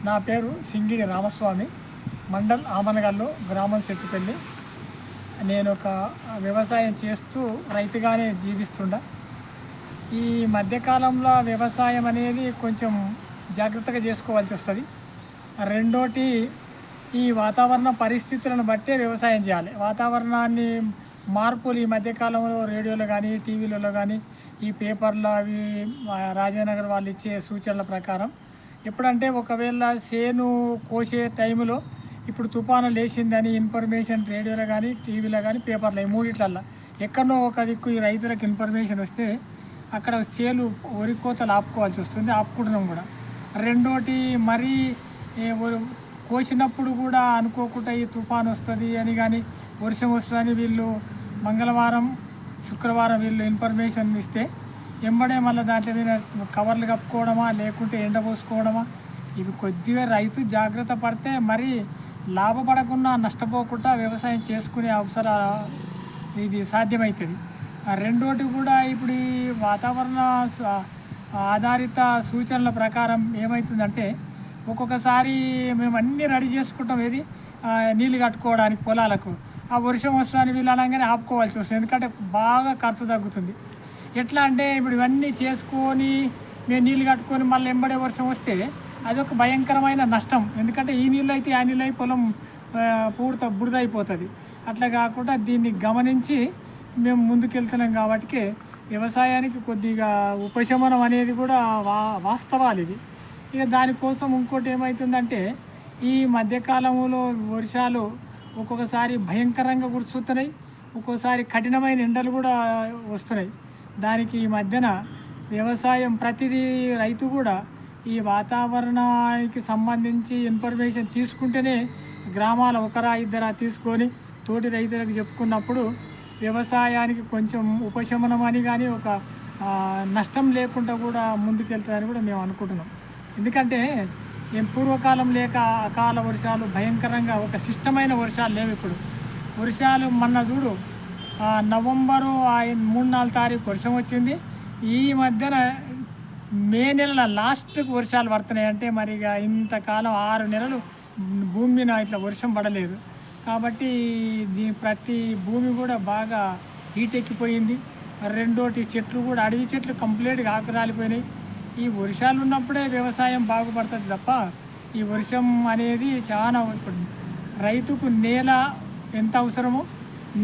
నా పేరు సింగిడి రామస్వామి, మండల్ ఆమనగల్లు, గ్రామం సెట్టుపల్లి. నేను ఒక వ్యవసాయం చేస్తూ రైతుగానే జీవిస్తుండ. ఈ మధ్యకాలంలో వ్యవసాయం అనేది కొంచెం జాగ్రత్తగా చేసుకోవాల్సి వస్తుంది. రెండోటి, ఈ వాతావరణ పరిస్థితులను బట్టే వ్యవసాయం చేయాలి. వాతావరణాన్ని మార్పులు ఈ మధ్యకాలంలో రేడియోలో కానీ, టీవీలలో కానీ, ఈ పేపర్లో అవి రాజేనగర్ వాళ్ళు ఇచ్చే సూచనల ప్రకారం ఎప్పుడంటే ఒకవేళ చేను కోసే టైంలో ఇప్పుడు తుఫాను లేచిందని ఇన్ఫర్మేషన్ రేడియోలో కానీ, టీవీలో కానీ, పేపర్లో ఈ మూడిట్లల్లో ఎక్కడో ఒక దిక్కు ఈ రైతులకు ఇన్ఫర్మేషన్ వస్తే అక్కడ చేలు వరి కోతలు ఆపుకోవాల్సి వస్తుంది. ఆపుకుంటున్నాం కూడా. రెండోటి, మరీ కోసినప్పుడు కూడా అనుకోకుండా ఈ తుఫాను వస్తుంది అని కానీ, వర్షం వస్తుందని వీళ్ళు మంగళవారం, శుక్రవారం వీళ్ళు ఇన్ఫర్మేషన్ ఇస్తే ఎంబడే మళ్ళీ దాంట్లో మీద కవర్లు కప్పుకోవడమా, లేకుంటే ఎండపోసుకోవడమా, ఇవి కొద్దిగా రైతు జాగ్రత్త పడితే మరీ లాభపడకుండా, నష్టపోకుండా వ్యవసాయం చేసుకునే ఇది సాధ్యమవుతుంది. రెండోటి కూడా, ఇప్పుడు ఈ వాతావరణ ఆధారిత సూచనల ప్రకారం ఏమవుతుందంటే ఒక్కొక్కసారి మేము అన్నీ రెడీ చేసుకుంటాం, నీళ్ళు కట్టుకోవడానికి పొలాలకు. ఆ వర్షం వస్తుందని వీళ్ళు అనగానే ఆపుకోవాల్సి వస్తుంది. ఎందుకంటే బాగా ఖర్చు తగ్గుతుంది. ఎట్లా అంటే ఇప్పుడు ఇవన్నీ చేసుకొని మేము నీళ్ళు కట్టుకొని మళ్ళీ ఎంబడే వర్షం వస్తే అదొక భయంకరమైన నష్టం. ఎందుకంటే ఈ నీళ్ళు అయితే ఆ నీళ్ళు అయి పొలం బురద అయిపోతుంది. అట్లా కాకుండా దీన్ని గమనించి మేము ముందుకెళ్తున్నాం. కాబట్టి వ్యవసాయానికి కొద్దిగా ఉపశమనం అనేది కూడా వాస్తవాలు ఇవి. ఇక దానికోసం ఇంకోటి ఏమవుతుందంటే, ఈ మధ్యకాలంలో వర్షాలు ఒక్కొక్కసారి భయంకరంగా కురుస్తున్నాయి, ఒక్కోసారి కఠినమైన ఎండలు కూడా వస్తున్నాయి. దానికి ఈ మధ్యన వ్యవసాయం ప్రతిదీ రైతు కూడా ఈ వాతావరణానికి సంబంధించి ఇన్ఫర్మేషన్ తీసుకుంటేనే, గ్రామాల ఒకరా ఇద్దరా తీసుకొని తోటి రైతులకు చెప్పుకున్నప్పుడు వ్యవసాయానికి కొంచెం ఉపశమనం అని కానీ, ఒక నష్టం లేకుండా కూడా ముందుకెళ్తుందని కూడా మేము అనుకుంటున్నాం. ఎందుకంటే పూర్వకాలం లేక అకాల వర్షాలు భయంకరంగా ఒక సిస్టమైన వర్షాలు లేవు. ఇప్పుడు వర్షాలు మొన్న చూడు, నవంబరు 3-4 తారీఖు వర్షం వచ్చింది. ఈ మధ్యన మే నెలల లాస్ట్కి వర్షాలు పడుతున్నాయి. అంటే మరి ఇక ఇంతకాలం 6 నెలలు భూమి మీద ఇట్లా వర్షం పడలేదు. కాబట్టి ప్రతి భూమి కూడా బాగా హీట్ ఎక్కిపోయింది. రెండోటి, చెట్లు కూడా, అడవి చెట్లు కంప్లీట్గా ఆకు రాలిపోయినాయి. ఈ వర్షాలు ఉన్నప్పుడే వ్యవసాయం బాగుపడుతుంది తప్ప ఈ వర్షం అనేది చాలా, ఇప్పుడు రైతుకు నేల ఎంత అవసరమో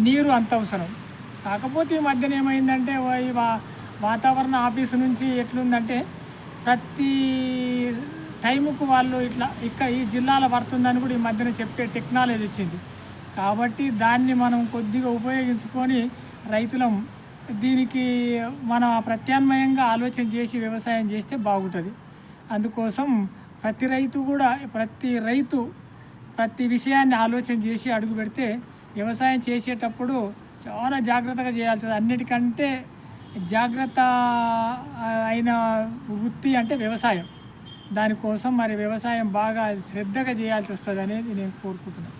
నీరు అంత అవసరం. కాకపోతే ఈ మధ్యన ఏమైందంటే, ఈ వాతావరణ ఆఫీసు నుంచి ఎట్లుందంటే ప్రతి టైముకు వాళ్ళు ఇట్లా ఈ జిల్లాలో పడుతుందని కూడా ఈ మధ్యన చెప్పే టెక్నాలజీ వచ్చింది. కాబట్టి దాన్ని మనం కొద్దిగా ఉపయోగించుకొని రైతులం దీనికి మన ప్రత్యామ్నాయంగా ఆలోచన చేసి వ్యవసాయం చేస్తే బాగుంటుంది. అందుకోసం ప్రతి రైతు ప్రతి విషయాన్ని ఆలోచన చేసి అడుగు పెడితే వ్యవసాయం చేసేటప్పుడు చాలా జాగ్రత్తగా చేయాల్సి. అన్నిటికంటే జాగ్రత్త అయిన వృత్తి అంటే వ్యవసాయం. దానికోసం మరి వ్యవసాయం బాగా శ్రద్ధగా చేయాల్సి వస్తుంది అనేది నేను కోరుకుంటున్నాను.